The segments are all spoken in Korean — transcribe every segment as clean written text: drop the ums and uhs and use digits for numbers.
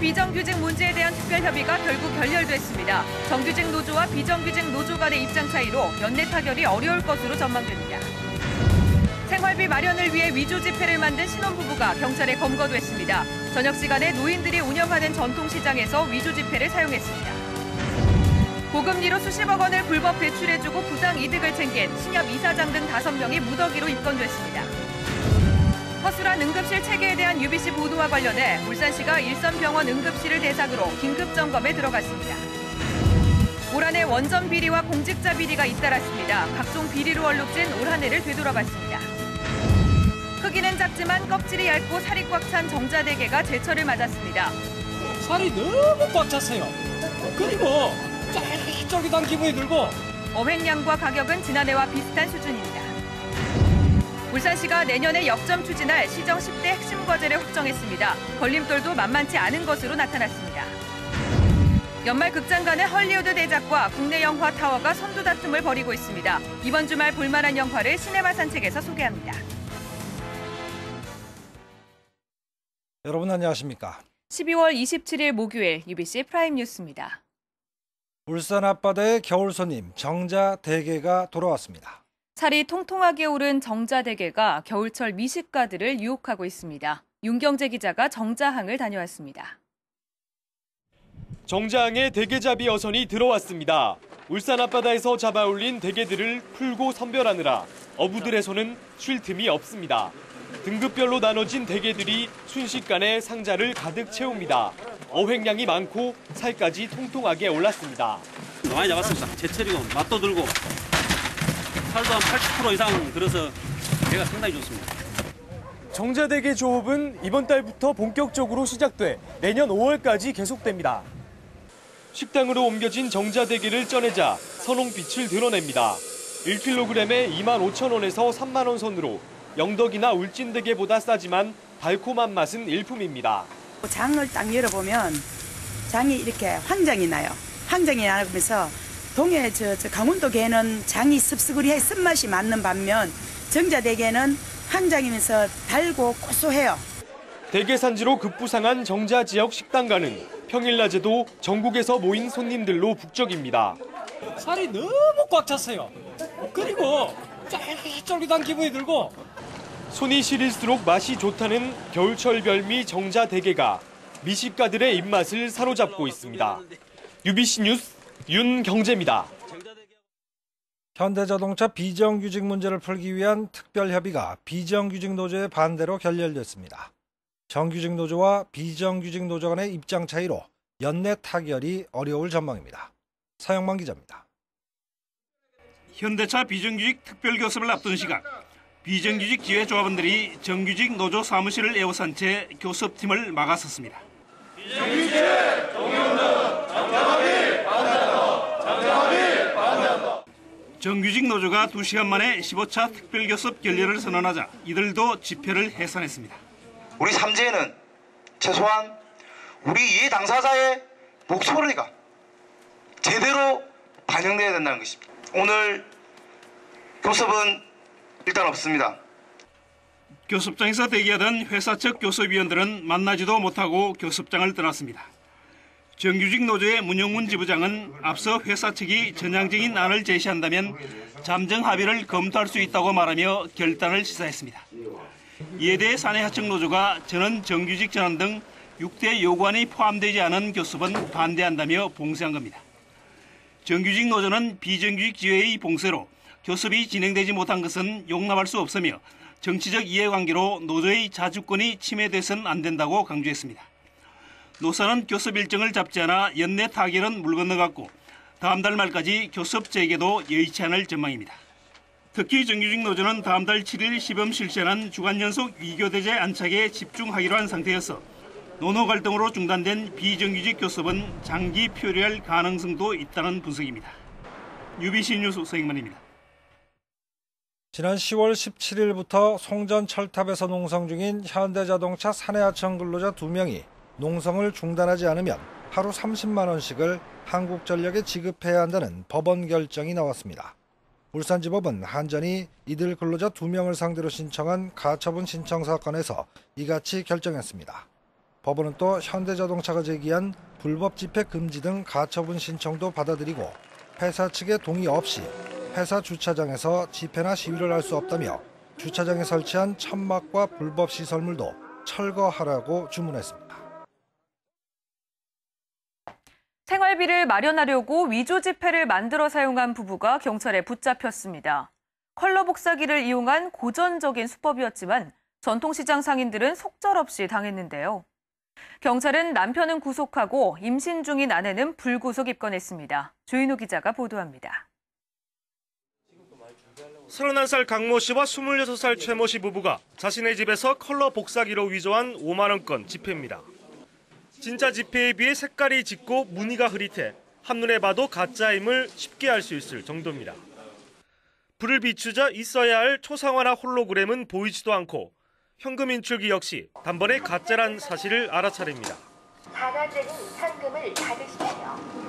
비정규직 문제에 대한 특별협의가 결국 결렬됐습니다. 정규직 노조와 비정규직 노조 간의 입장 차이로 연내 타결이 어려울 것으로 전망됩니다. 생활비 마련을 위해 위조 지폐를 만든 신혼부부가 경찰에 검거됐습니다. 저녁 시간에 노인들이 운영하는 전통시장에서 위조 지폐를 사용했습니다. 고금리로 수십억 원을 불법 대출해주고 부당 이득을 챙긴 신협 이사장 등 5명이 무더기로 입건됐습니다. 허술한 응급실 체계에 대한 UBC 보도와 관련해 울산시가 일선병원 응급실을 대상으로 긴급 점검에 들어갔습니다. 올 한 해 원전 비리와 공직자 비리가 잇따랐습니다. 각종 비리로 얼룩진 올 한 해를 되돌아봤습니다. 크기는 작지만 껍질이 얇고 살이 꽉 찬 정자대게가 제철을 맞았습니다. 살이 너무 꽉 찼어요. 그리고 쫄깃쫄깃한 기분이 들고 어획량과 가격은 지난해와 비슷한 수준입니다. 울산시가 내년에 역점 추진할 시정 10대 핵심 과제를 확정했습니다. 걸림돌도 만만치 않은 것으로 나타났습니다. 연말 극장 간의 헐리우드 대작과 국내 영화 타워가 선두 다툼을 벌이고 있습니다. 이번 주말 볼만한 영화를 시네마 산책에서 소개합니다. 여러분 안녕하십니까? 12월 27일 목요일 UBC 프라임 뉴스입니다. 울산 앞바다의 겨울 손님 정자대게가 돌아왔습니다. 살이 통통하게 오른 정자대게가 겨울철 미식가들을 유혹하고 있습니다. 윤경재 기자가 정자항을 다녀왔습니다. 정자항에 대게잡이 어선이 들어왔습니다. 울산 앞바다에서 잡아올린 대게들을 풀고 선별하느라 어부들의 손은 쉴 틈이 없습니다. 등급별로 나눠진 대게들이 순식간에 상자를 가득 채웁니다. 어획량이 많고 살까지 통통하게 올랐습니다. 많이 잡았습니다. 제철이고 맛도 들고 살도 한 80% 이상 들어서 배가 상당히 좋습니다. 정자대게 조업은 이번 달부터 본격적으로 시작돼 내년 5월까지 계속됩니다. 식당으로 옮겨진 정자대게를 쪄내자 선홍빛을 드러냅니다. 1kg에 25,000원에서 3만 원 선으로 영덕이나 울진대게보다 싸지만 달콤한 맛은 일품입니다. 장을 딱 열어보면 장이 이렇게 황장이 나요. 황장이 나면서 동해 강원도 게는 장이 습스그리해 쓴맛이 맞는 반면 정자대게는 황장이면서 달고 고소해요. 대게 산지로 급부상한 정자 지역 식당가는 평일 낮에도 전국에서 모인 손님들로 북적입니다. 살이 너무 꽉 찼어요. 그리고 쫄깃쫄깃한 기분이 들고 손이 시릴수록 맛이 좋다는 겨울철 별미 정자대게가 미식가들의 입맛을 사로잡고 있습니다. UBC 뉴스 윤경재입니다. 현대자동차 비정규직 문제를 풀기 위한 특별협의가 비정규직 노조의 반대로 결렬됐습니다. 정규직 노조와 비정규직 노조 간의 입장 차이로 연내 타결이 어려울 전망입니다. 사영만 기자입니다. 현대차 비정규직 특별교섭을 앞둔 시각 비정규직 지회조합원들이 정규직 노조 사무실을 에워싼 채 교섭팀을 막아섰습니다. 비정규직의 동의운동 장정합의 반대한다. 장정합의 반대한다. 정규직 노조가 2시간 만에 15차 특별교섭 결렬을 선언하자 이들도 집회를 해산했습니다. 우리 삼재에는 최소한 우리 이해 당사자의 목소리가 제대로 반영돼야 된다는 것입니다. 오늘 교섭은 일단 없습니다. 교섭장에서 대기하던 회사 측 교섭위원들은 만나지도 못하고 교섭장을 떠났습니다. 정규직 노조의 문영문 지부장은 앞서 회사 측이 전향적인 안을 제시한다면 잠정 합의를 검토할 수 있다고 말하며 결단을 시사했습니다. 이에 대해 사내하청 노조가 전원 정규직 전환 등 6대 요구안이 포함되지 않은 교섭은 반대한다며 봉쇄한 겁니다. 정규직 노조는 비정규직 지회의 봉쇄로 교섭이 진행되지 못한 것은 용납할 수 없으며 정치적 이해관계로 노조의 자주권이 침해돼서는 안 된다고 강조했습니다. 노사는 교섭 일정을 잡지 않아 연내 타결은 물 건너갔고 다음 달 말까지 교섭 재개도 여의치 않을 전망입니다. 특히 정규직 노조는 다음 달 7일 시범 실시하는 주간 연속 위교대제 안착에 집중하기로 한 상태여서 노노 갈등으로 중단된 비정규직 교섭은 장기 표류할 가능성도 있다는 분석입니다. UBC 뉴스 서영만입니다. 지난 10월 17일부터 송전 철탑에서 농성 중인 현대자동차 사내하청 근로자 2명이 농성을 중단하지 않으면 하루 30만 원씩을 한국전력에 지급해야 한다는 법원 결정이 나왔습니다. 울산지법은 한전이 이들 근로자 2명을 상대로 신청한 가처분 신청 사건에서 이같이 결정했습니다. 법원은 또 현대자동차가 제기한 불법 집회 금지 등 가처분 신청도 받아들이고 회사 측의 동의 없이 회사 주차장에서 집회나 시위를 할 수 없다며 주차장에 설치한 천막과 불법 시설물도 철거하라고 주문했습니다. 생활비를 마련하려고 위조 지폐를 만들어 사용한 부부가 경찰에 붙잡혔습니다. 컬러 복사기를 이용한 고전적인 수법이었지만 전통시장 상인들은 속절없이 당했는데요. 경찰은 남편은 구속하고 임신 중인 아내는 불구속 입건했습니다. 조인호 기자가 보도합니다. 31살 강모 씨와 26살 최모 씨 부부가 자신의 집에서 컬러 복사기로 위조한 5만 원권 지폐입니다. 진짜 지폐에 비해 색깔이 짙고 무늬가 흐릿해 한눈에 봐도 가짜임을 쉽게 알 수 있을 정도입니다. 불을 비추자 있어야 할 초상화나 홀로그램은 보이지도 않고 현금 인출기 역시 단번에 가짜란 사실을 알아차립니다. 반환되는 현금을 받으시라며.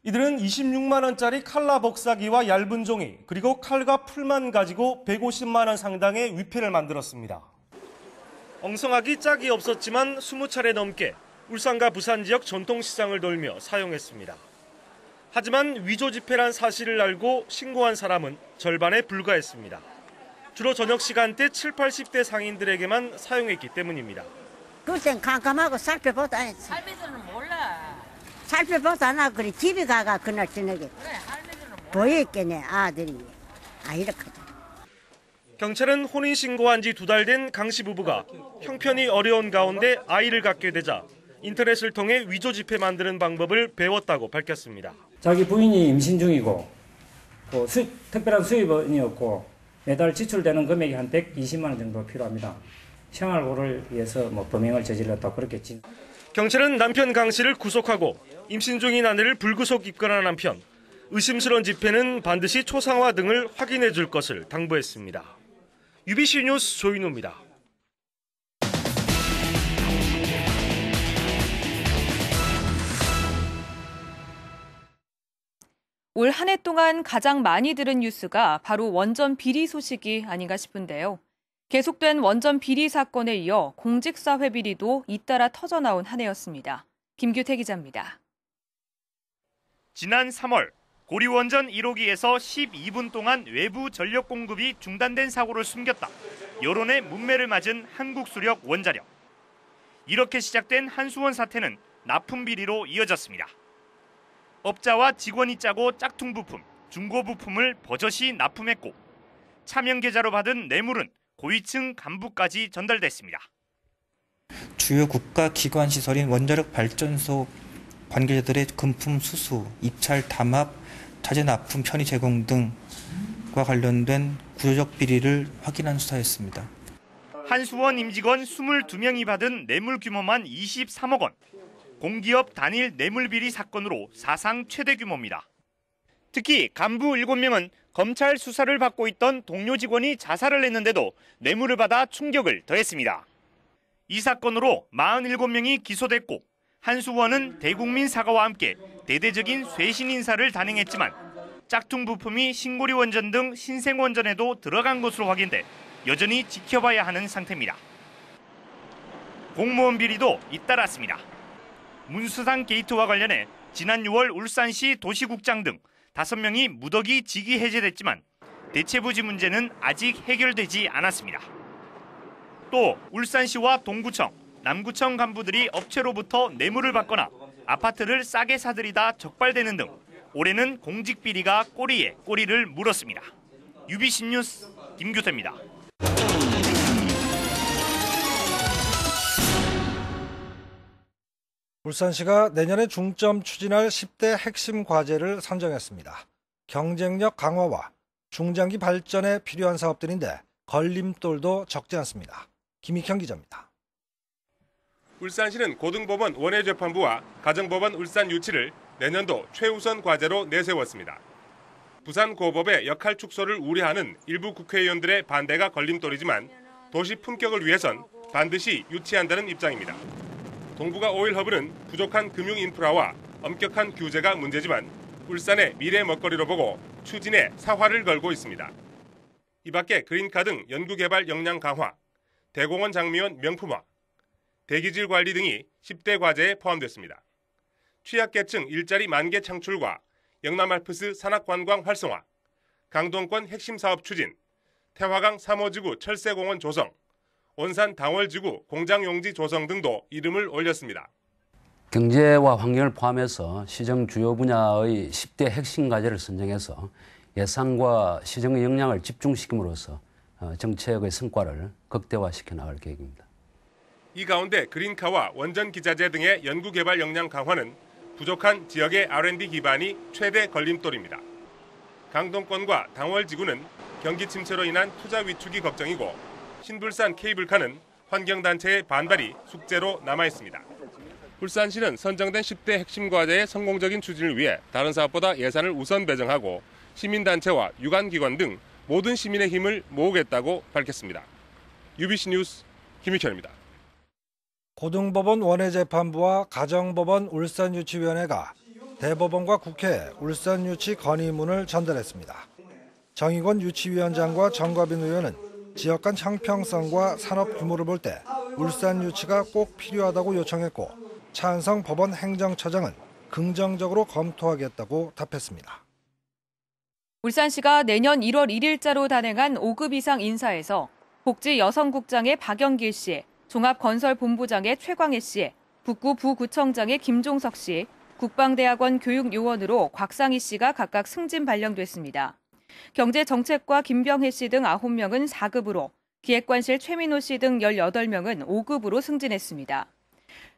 이들은 26만 원짜리 칼라 복사기와 얇은 종이 그리고 칼과 풀만 가지고 150만 원 상당의 위패를 만들었습니다. 엉성하기 짝이 없었지만 20차례 넘게 울산과 부산 지역 전통시장을 돌며 사용했습니다. 하지만 위조 지폐란 사실을 알고 신고한 사람은 절반에 불과했습니다. 주로 저녁 시간대 7, 80대 상인들에게만 사용했기 때문입니다. 그땐 깜깜하고 살펴보다 했어. 할매들은 몰라. 살펴보다 나 그래 집에 가가 그날 저녁에. 그래, 할매들은 몰라. 보였겠네 아들이. 이렇게. 경찰은 혼인신고한 지 2달 된 강 씨 부부가 형편이 어려운 가운데 아이를 갖게 되자 인터넷을 통해 위조 지폐 만드는 방법을 배웠다고 밝혔습니다. 자기 부인이 임신 중이고 특별한 수입원이 없고 매달 지출되는 금액이 한 120만 원 정도 필요합니다. 생활고를 위해서 범행을 저질렀다 그렇겠지. 경찰은 남편 강 씨를 구속하고 임신 중인 아내를 불구속 입건한 한편 의심스러운 지폐는 반드시 초상화 등을 확인해 줄 것을 당부했습니다. UBC 뉴스 조인호입니다. 올 한 해 동안 가장 많이 들은 뉴스가 바로 원전 비리 소식이 아닌가 싶은데요. 계속된 원전 비리 사건에 이어 공직사회 비리도 잇따라 터져나온 한 해였습니다. 김규태 기자입니다. 지난 3월 고리원전 1호기에서 12분 동안 외부 전력 공급이 중단된 사고를 숨겼다. 여론의 문매를 맞은 한국수력 원자력. 이렇게 시작된 한수원 사태는 납품 비리로 이어졌습니다. 업자와 직원이 짜고 짝퉁 부품, 중고 부품을 버젓이 납품했고 차명 계좌로 받은 뇌물은 고위층 간부까지 전달됐습니다. 주요 국가 기관 시설인 원자력 발전소 관계자들의 금품 수수, 입찰 담합, 자재 납품 편의 제공 등과 관련된 구조적 비리를 확인한 수사였습니다. 한수원 임직원 22명이 받은 뇌물 규모만 23억 원. 공기업 단일 뇌물 비리 사건으로 사상 최대 규모입니다. 특히 간부 7명은 검찰 수사를 받고 있던 동료 직원이 자살을 했는데도 뇌물을 받아 충격을 더했습니다. 이 사건으로 47명이 기소됐고 한수원은 대국민 사과와 함께 대대적인 쇄신 인사를 단행했지만 짝퉁 부품이 신고리 원전 등 신생 원전에도 들어간 것으로 확인돼 여전히 지켜봐야 하는 상태입니다. 공무원 비리도 잇따랐습니다. 문수상 게이트와 관련해 지난 6월 울산시 도시국장 등 5명이 무더기 직위 해제됐지만 대체부지 문제는 아직 해결되지 않았습니다. 또 울산시와 동구청, 남구청 간부들이 업체로부터 뇌물을 받거나 아파트를 싸게 사들이다 적발되는 등 올해는 공직 비리가 꼬리에 꼬리를 물었습니다. UBC 뉴스 김규태입니다. 울산시가 내년에 중점 추진할 10대 핵심 과제를 선정했습니다. 경쟁력 강화와 중장기 발전에 필요한 사업들인데 걸림돌도 적지 않습니다. 김익형 기자입니다. 울산시는 고등법원 원해재판부와 가정법원 울산 유치를 내년도 최우선 과제로 내세웠습니다. 부산고법의 역할 축소를 우려하는 일부 국회의원들의 반대가 걸림돌이지만 도시 품격을 위해선 반드시 유치한다는 입장입니다. 동부가 오일 허브는 부족한 금융 인프라와 엄격한 규제가 문제지만 울산의 미래 먹거리로 보고 추진에 사활을 걸고 있습니다. 이 밖에 그린카 등 연구개발 역량 강화, 대공원 장미원 명품화, 대기질 관리 등이 10대 과제에 포함됐습니다. 취약계층 일자리 만개 창출과 영남알프스 산악관광 활성화, 강동권 핵심 사업 추진, 태화강 3호지구 철새공원 조성, 온산 당월지구 공장용지 조성 등도 이름을 올렸습니다. 경제와 환경을 포함해서 시정 주요 분야의 10대 핵심 과제를 선정해서 예산과 시정의 역량을 집중시킴으로써 정책의 성과를 극대화시켜 나갈 계획입니다. 이 가운데 그린카와 원전기자재 등의 연구개발 역량 강화는 부족한 지역의 R&D 기반이 최대 걸림돌입니다. 강동권과 당월지구는 경기 침체로 인한 투자 위축이 걱정이고 신불산 케이블카는 환경단체의 반발이 숙제로 남아있습니다. 울산시는 선정된 10대 핵심 과제의 성공적인 추진을 위해 다른 사업보다 예산을 우선 배정하고 시민단체와 유관기관 등 모든 시민의 힘을 모으겠다고 밝혔습니다. UBC 뉴스 김희철입니다. 고등법원 원해재판부와 가정법원 울산유치위원회가 대법원과 국회에 울산유치 건의문을 전달했습니다. 정의권 유치위원장과 정과빈 의원은 지역 간 형평성과 산업 규모를 볼 때 울산유치가 꼭 필요하다고 요청했고 차은성 법원 행정처장은 긍정적으로 검토하겠다고 답했습니다. 울산시가 내년 1월 1일자로 단행한 5급 이상 인사에서 복지여성국장의 박영길 씨, 종합건설본부장의 최광혜 씨, 북구 부구청장의 김종석 씨, 국방대학원 교육요원으로 곽상희 씨가 각각 승진 발령됐습니다. 경제정책과 김병혜 씨 등 9명은 4급으로, 기획관실 최민호 씨 등 18명은 5급으로 승진했습니다.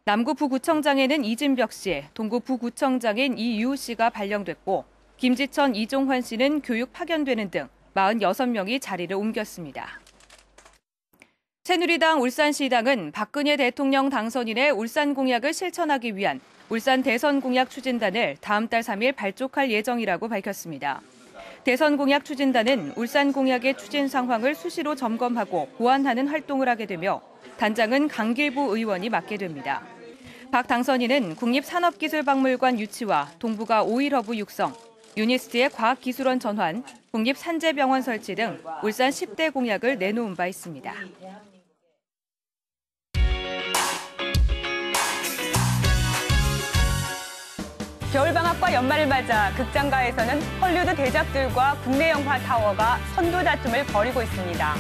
남구 부구청장에는 이진벽 씨, 동구 부구청장인 이유우 씨가 발령됐고 김지천, 이종환 씨는 교육 파견되는 등 46명이 자리를 옮겼습니다. 새누리당 울산시당은 박근혜 대통령 당선인의 울산 공약을 실천하기 위한 울산 대선 공약 추진단을 다음 달 3일 발족할 예정이라고 밝혔습니다. 대선 공약 추진단은 울산 공약의 추진 상황을 수시로 점검하고 보완하는 활동을 하게 되며 단장은 강길부 의원이 맡게 됩니다. 박 당선인은 국립산업기술박물관 유치와 동북아 오일허브 육성, 유니스트의 과학기술원 전환, 국립산재병원 설치 등 울산 10대 공약을 내놓은 바 있습니다. 겨울방학과 연말을 맞아 극장가에서는 헐리우드 대작들과 국내 영화 타워가 선두 다툼을 벌이고 있습니다.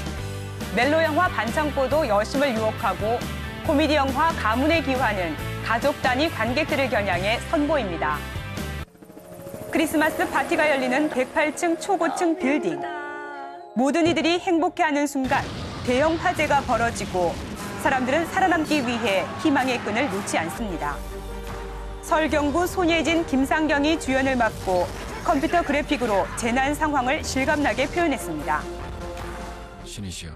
멜로 영화 반창고도 여심을 유혹하고 코미디 영화 가문의 기화는 가족 단위 관객들을 겨냥해 선보입니다. 크리스마스 파티가 열리는 108층 초고층 빌딩. 모든 이들이 행복해하는 순간 대형 화재가 벌어지고 사람들은 살아남기 위해 희망의 끈을 놓지 않습니다. 설경구, 손예진, 김상경이 주연을 맡고 컴퓨터 그래픽으로 재난 상황을 실감나게 표현했습니다.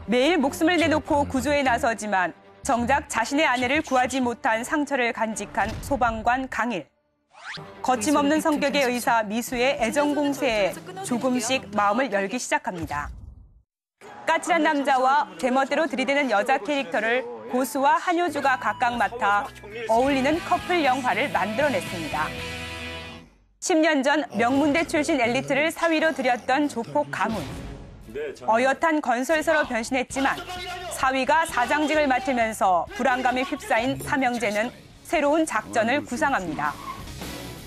매일 목숨을 내놓고 구조에 나서지만 정작 자신의 아내를 구하지 못한 상처를 간직한 소방관 강일. 거침없는 성격의 의사 미수의 애정 공세에 조금씩 마음을 열기 시작합니다. 까칠한 남자와 제멋대로 들이대는 여자 캐릭터를 고수와 한효주가 각각 맡아 어울리는 커플 영화를 만들어냈습니다. 10년 전 명문대 출신 엘리트를 사위로 들였던 조폭 가문. 어엿한 건설사로 변신했지만 사위가 사장직을 맡으면서 불안감에 휩싸인 삼형제는 새로운 작전을 구상합니다.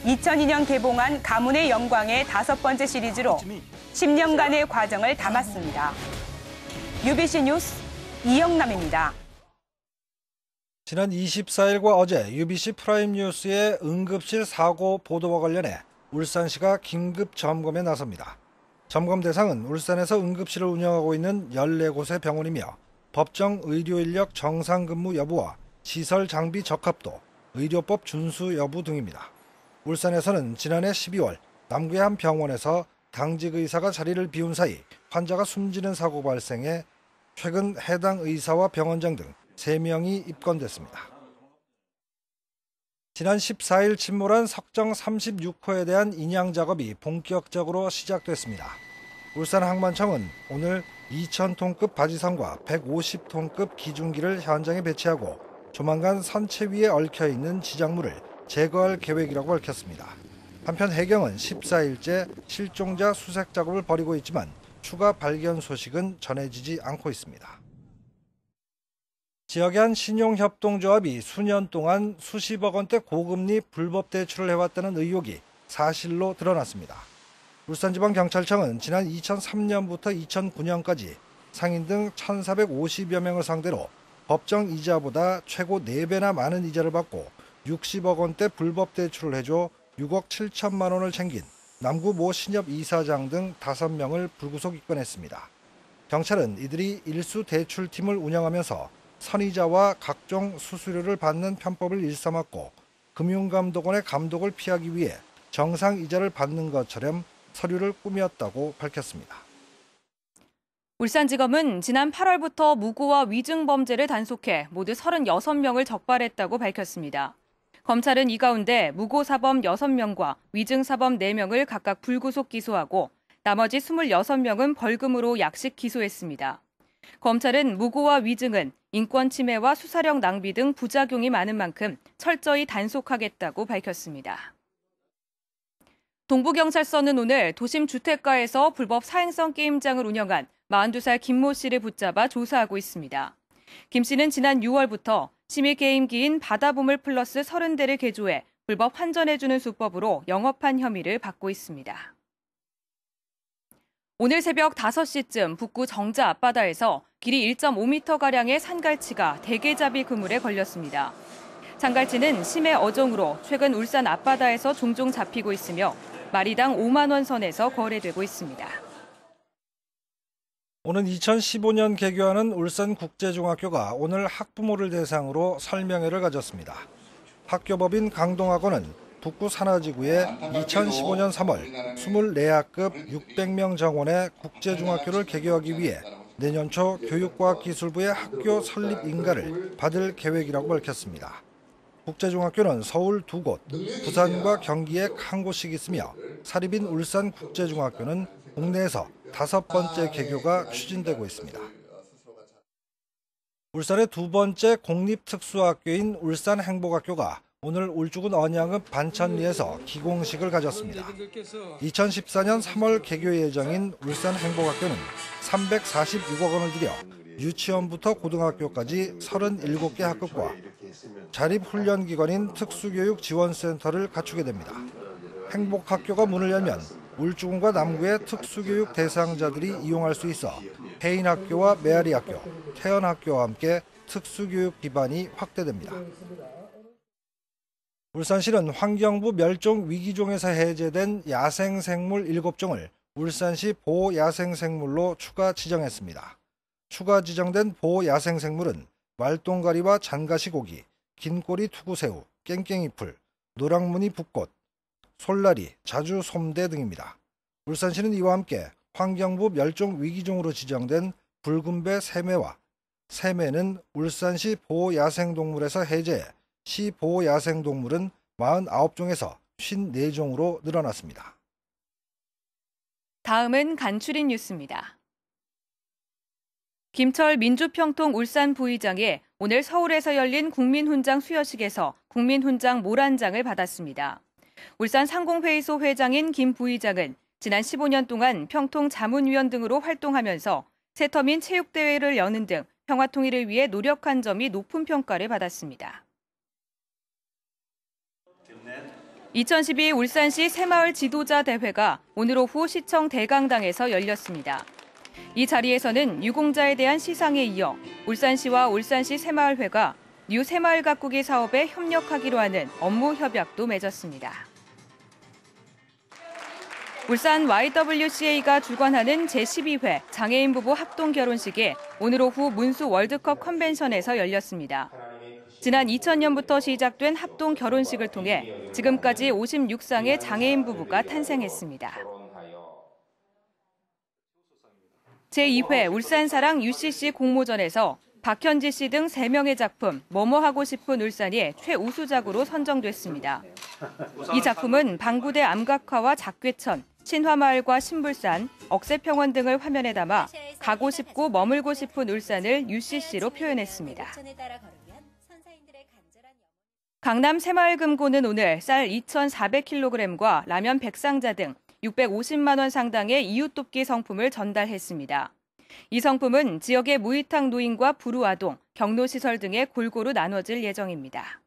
2002년 개봉한 가문의 영광의 5번째 시리즈로 10년간의 과정을 담았습니다. UBC 뉴스 이영남입니다. 지난 24일과 어제 UBC 프라임 뉴스의 응급실 사고 보도와 관련해 울산시가 긴급 점검에 나섭니다. 점검 대상은 울산에서 응급실을 운영하고 있는 14곳의 병원이며 법정 의료 인력 정상 근무 여부와 시설 장비 적합도, 의료법 준수 여부 등입니다. 울산에서는 지난해 12월 남구의 한 병원에서 당직 의사가 자리를 비운 사이 환자가 숨지는 사고 발생해 최근 해당 의사와 병원장 등 3명이 입건됐습니다. 지난 14일 침몰한 석정 36호에 대한 인양 작업이 본격적으로 시작됐습니다. 울산항만청은 오늘 2,000톤급 바지선과 150톤급 기중기를 현장에 배치하고 조만간 선체 위에 얽혀있는 지작물을 제거할 계획이라고 밝혔습니다. 한편 해경은 14일째 실종자 수색 작업을 벌이고 있지만 추가 발견 소식은 전해지지 않고 있습니다. 지역의 한 신용협동조합이 수년 동안 수십억 원대 고금리 불법 대출을 해왔다는 의혹이 사실로 드러났습니다. 울산지방경찰청은 지난 2003년부터 2009년까지 상인 등 1,450여 명을 상대로 법정 이자보다 최고 4배나 많은 이자를 받고 60억 원대 불법 대출을 해줘 6억 7천만 원을 챙긴 남구 모 신협 이사장 등 5명을 불구속 입건했습니다. 경찰은 이들이 일수 대출팀을 운영하면서 선이자와 각종 수수료를 받는 편법을 일삼았고 금융감독원의 감독을 피하기 위해 정상 이자를 받는 것처럼 서류를 꾸몄다고 밝혔습니다. 울산지검은 지난 8월부터 무고와 위증 범죄를 단속해 모두 36명을 적발했다고 밝혔습니다. 검찰은 이 가운데 무고사범 6명과 위증사범 4명을 각각 불구속 기소하고 나머지 26명은 벌금으로 약식 기소했습니다. 검찰은 무고와 위증은 인권 침해와 수사력 낭비 등 부작용이 많은 만큼 철저히 단속하겠다고 밝혔습니다. 동부경찰서는 오늘 도심 주택가에서 불법 사행성 게임장을 운영한 42살 김모 씨를 붙잡아 조사하고 있습니다. 김 씨는 지난 6월부터 심의 게임기인 바다보물 플러스 30대를 개조해 불법 환전해주는 수법으로 영업한 혐의를 받고 있습니다. 오늘 새벽 5시쯤 북구 정자 앞바다에서 길이 1.5m가량의 산갈치가 대게잡이 그물에 걸렸습니다. 산갈치는 심해 어종으로 최근 울산 앞바다에서 종종 잡히고 있으며 마리당 5만 원 선에서 거래되고 있습니다. 오는 2015년 개교하는 울산국제중학교가 오늘 학부모를 대상으로 설명회를 가졌습니다. 학교법인 강동학원은 북구 산하지구에 2015년 3월 24학급 600명 정원의 국제중학교를 개교하기 위해 내년 초 교육과학기술부의 학교 설립 인가를 받을 계획이라고 밝혔습니다. 국제중학교는 서울 2곳, 부산과 경기에 1곳씩 있으며 사립인 울산국제중학교는 국내에서 5번째 개교가 추진되고 있습니다. 울산의 2번째 공립특수학교인 울산행복학교가 오늘 울주군 언양읍 반천리에서 기공식을 가졌습니다. 2014년 3월 개교 예정인 울산행복학교는 346억 원을 들여 유치원부터 고등학교까지 37개 학급과 자립훈련기관인 특수교육지원센터를 갖추게 됩니다. 행복학교가 문을 열면 울주군과 남구의 특수교육 대상자들이 이용할 수 있어 해인학교와 메아리학교, 태연학교와 함께 특수교육 기반이 확대됩니다. 울산시는 환경부 멸종위기종에서 해제된 야생생물 7종을 울산시 보호야생생물로 추가 지정했습니다. 추가 지정된 보호야생생물은 말똥가리와 잔가시고기, 긴꼬리 투구새우, 깽깽이풀, 노랑무늬 붓꽃, 솔라리, 자주솜대 등입니다. 울산시는 이와 함께 환경부 멸종위기종으로 지정된 붉은배 새매와 새매는 울산시 보호야생동물에서 해제해 시 보호야생동물은 49종에서 54종으로 늘어났습니다. 다음은 간추린 뉴스입니다. 김철 민주평통 울산 부의장이 오늘 서울에서 열린 국민훈장 수여식에서 국민훈장 모란장을 받았습니다. 울산 상공회의소 회장인 김 부의장은 지난 15년 동안 평통 자문위원 등으로 활동하면서 새터민 체육대회를 여는 등 평화통일을 위해 노력한 점이 높은 평가를 받았습니다. 2012 울산시 새마을 지도자 대회가 오늘 오후 시청 대강당에서 열렸습니다. 이 자리에서는 유공자에 대한 시상에 이어 울산시와 울산시 새마을회가 뉴 새마을 가꾸기 사업에 협력하기로 하는 업무 협약도 맺었습니다. 울산 YWCA가 주관하는 제12회 장애인 부부 합동 결혼식이 오늘 오후 문수 월드컵 컨벤션에서 열렸습니다. 지난 2000년부터 시작된 합동 결혼식을 통해 지금까지 56쌍의 장애인 부부가 탄생했습니다. 제2회 울산사랑 UCC 공모전에서 박현지 씨 등 3명의 작품 뭐뭐 하고 싶은 울산이 최우수작으로 선정됐습니다. 이 작품은 방구대 암각화와 작괴천, 신화마을과 신불산, 억새평원 등을 화면에 담아 가고 싶고 머물고 싶은 울산을 UCC로 표현했습니다. 강남 새마을금고는 오늘 쌀 2,400kg과 라면 100상자 등 650만 원 상당의 이웃돕기 성품을 전달했습니다. 이 성품은 지역의 무이탁 노인과 불우아동, 경로시설 등에 골고루 나눠질 예정입니다.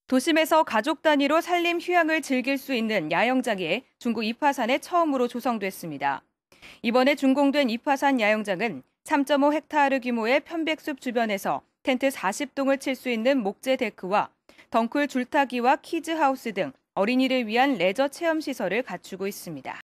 도심에서 가족 단위로 산림 휴양을 즐길 수 있는 야영장이 중구 이파산에 처음으로 조성됐습니다. 이번에 준공된 이파산 야영장은 3.5헥타르 규모의 편백숲 주변에서 텐트 40동을 칠 수 있는 목재 데크와 덩쿨 줄타기와 키즈하우스 등 어린이를 위한 레저 체험 시설을 갖추고 있습니다.